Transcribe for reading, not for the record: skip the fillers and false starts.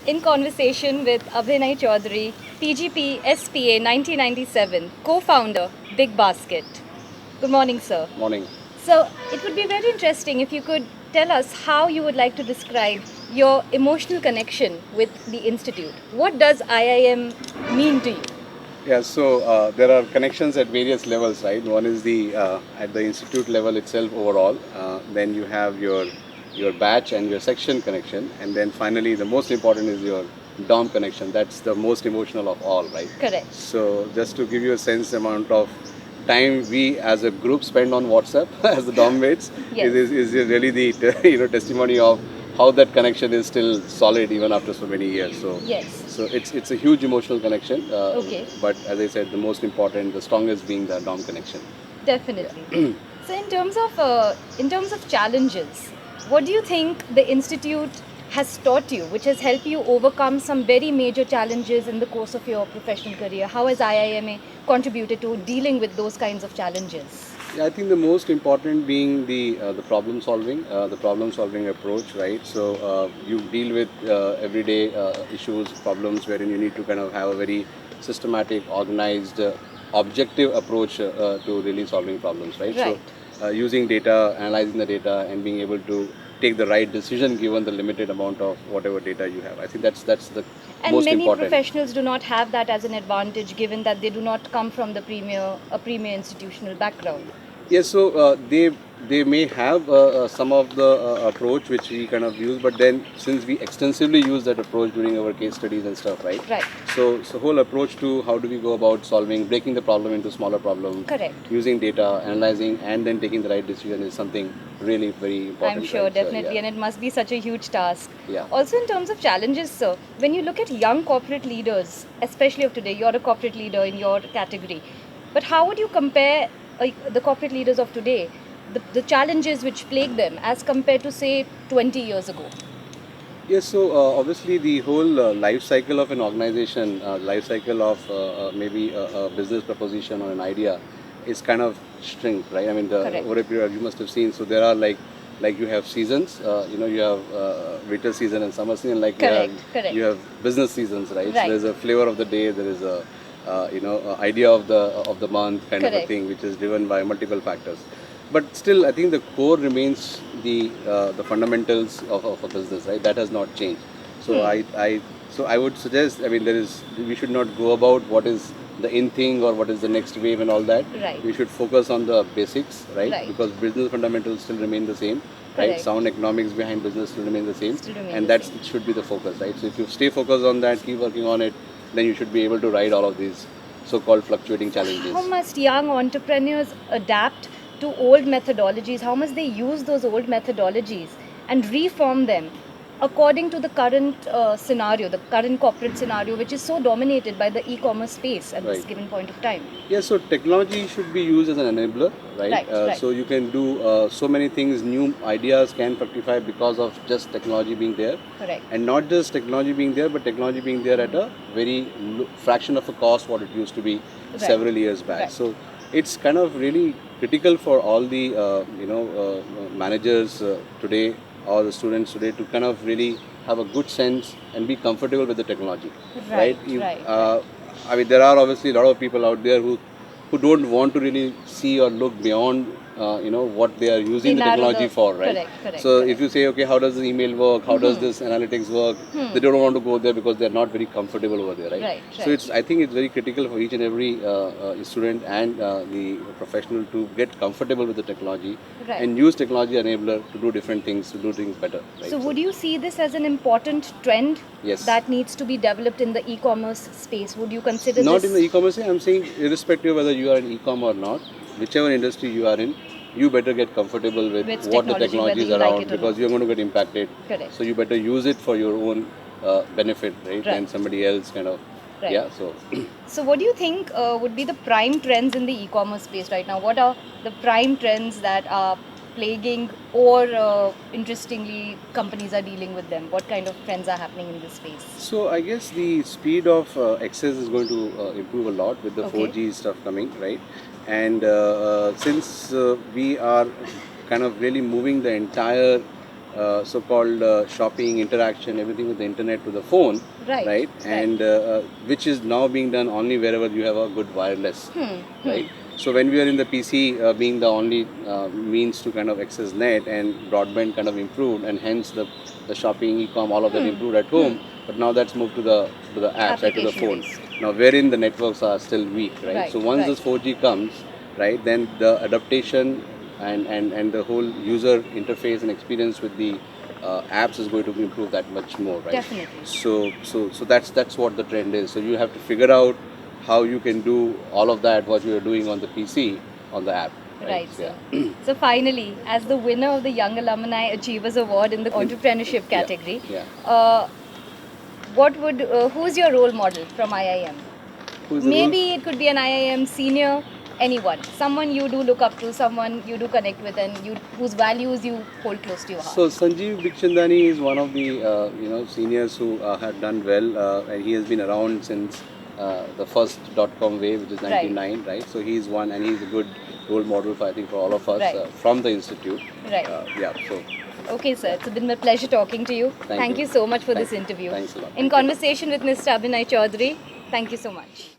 in conversation with Abhinay Chaudhari, PGP-SPA 1997, co-founder, Big Basket. Good morning, sir. Morning. So, it would be very interesting if you could tell us how you would like to describe your emotional connection with the institute. What does IIM mean to you? Yeah, so there are connections at various levels, right? One is the at the institute level itself overall. Then you have your batch and your section connection, and then finally the most important is your dorm connection. That's the most emotional of all, right? Correct. So just to give you a sense amount of time we as a group spend on WhatsApp as the dorm mates Yes. is really the testimony of how that connection is still solid even after so many years. So Yes. so it's a huge emotional connection. Okay. But as I said, the most important, the strongest being the dorm connection. Definitely. So, in terms of challenges, what do you think the institute has taught you, which has helped you overcome some very major challenges in the course of your professional career? How has IIMA contributed to dealing with those kinds of challenges? Yeah, I think the most important being the problem solving approach, right? So you deal with everyday issues, problems, wherein you need to kind of have a very systematic, organized, objective approach to really solving problems, right? Right. So using data, analyzing the data, and being able to take the right decision given the limited amount of whatever data you have. I think that's the And most many important. professionals do not have that as an advantage, given that they do not come from a premier institutional background. Yes, so they may have some of the approach which we kind of use, but then since we extensively use that approach during our case studies and stuff, right? Right. So whole approach to how do we go about solving, breaking the problem into smaller problems, Correct. using data, analyzing, and then taking the right decision is something really very important. I'm sure, right? So, definitely, yeah. and it must be such a huge task. Yeah. Also, in terms of challenges, sir, when you look at young corporate leaders, especially of today, you're a corporate leader in your category, but how would you compare the corporate leaders of today, the challenges which plague them, as compared to, say, 20 years ago? Yes, so obviously the whole life cycle of an organization, life cycle of maybe a business proposition or an idea is kind of shrink, right? I mean, Correct. over a period you must have seen. So there are like you have seasons, you have winter season and summer season, like Correct, correct. you have business seasons, right? So Right. there's a flavor of the day, there is a idea of the month kind of a Correct. thing, which is driven by multiple factors. But still, I think the core remains the fundamentals of a business, right? That has not changed. So I would suggest, I mean, we should not go about what is the in thing or what is the next wave and all that. Right. We should focus on the basics, right? Right. Because business fundamentals still remain the same, right? Correct. Sound economics behind business still remain the same, Still remain and the that should be the focus, right? So if you stay focused on that, keep working on it, then you should be able to ride all of these so-called fluctuating challenges. How must young entrepreneurs adapt to old methodologies? How must they use those old methodologies and reform them according to the current scenario, the current corporate scenario, which is so dominated by the e-commerce space at this Right. given point of time? Yeah, so technology should be used as an enabler, right? Right. So you can do so many things, new ideas can fructify because of just technology being there. Correct. And not just technology being there, but technology being there at a very fraction of a cost what it used to be several years back. Right. So it's kind of really critical for all the managers today or the students today to kind of really have a good sense and be comfortable with the technology, Right, You- right. I mean, there are obviously a lot of people out there who don't want to really see or look beyond what they are using They the narrow technology the- for, right? correct, So correct. if you say, okay, how does the email work? How does this analytics work? They don't want to go there because they're not very comfortable over there, right? Right, So right. I think it's very critical for each and every student and the professional to get comfortable with the technology Right. and use technology enabler to do different things, to do things better, right? So, would you see this as an important trend Yes. that needs to be developed in the e-commerce space? Would you consider Not this? in the e-commerce, I'm saying irrespective whether you are in e-com or not, whichever industry you are in, you better get comfortable with With what the technology, technology is whether you like around it or because not. you're going to get impacted. Correct. So you better use it for your own benefit, right? Right. And somebody else kind of, Right. yeah, so. So, what do you think would be the prime trends in the e-commerce space right now? What are the prime trends that are plaguing or interestingly companies are dealing with them? What kind of trends are happening in this space? So I guess the speed of access is going to improve a lot with the Okay. 4G stuff coming, right? And since we are kind of really moving the entire so-called shopping, interaction, everything with the internet to the phone, Right. And which is now being done only wherever you have a good wireless, right? So when we are in the PC being the only means to kind of access net, and broadband kind of improved, and hence the shopping, e-com, all of that improved at home. But now that's moved to the apps, right, to the phone. Application-based. Now wherein the networks are still weak, right? So once this 4G comes, right, then the adaptation and the whole user interface and experience with the apps is going to improve that much more, right? Definitely. So that's what the trend is. So you have to figure out how you can do all of that what you are doing on the PC on the app. Right, sir. Yeah. So finally, as the winner of the Young Alumni Achievers Award in the entrepreneurship category, Yeah. who's your role model from IIM? Who's the Maybe it could be an IIM senior, anyone, someone you do look up to, someone you do connect with, and whose values you hold close to your heart. So Sanjeev Bikhchandani is one of the seniors who have done well, and he has been around since the first .com wave, which is 99, right? So he's one, and he's a good role model for, I think, for all of us Right. from the institute. Right. Yeah. So Okay, sir. It's been a pleasure talking to you. Thank you you. so much for Thank- this interview. thanks a lot. In conversation with Mr. Abhinay Chaudhari, thank you so much.